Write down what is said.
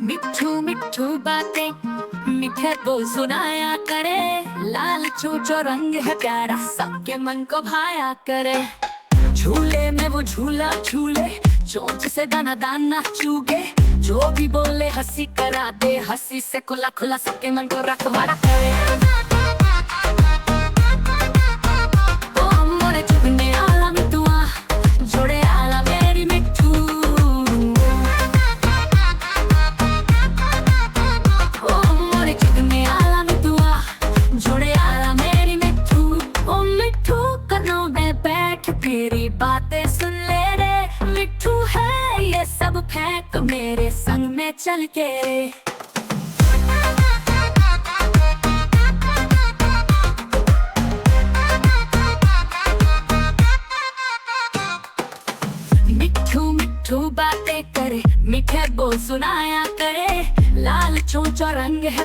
मिठू मिठू बातें मीठे बोल सुनाया करे। लाल चोचो रंग है प्यारा, सबके मन को भाया करे। झूले में वो झूला झूले, चोंच से दाना दाना चूगे। जो भी बोले हंसी करा दे, हंसी से खुला खुला सबके मन को रखवारा करे। मेरी बातें सुन ले रे, मिठू है ये सब फेंक मेरे संग में चल के रे। मिठू मिठू बातें करे, मीठे बोल सुनाया करे। लाल चोंच रंग है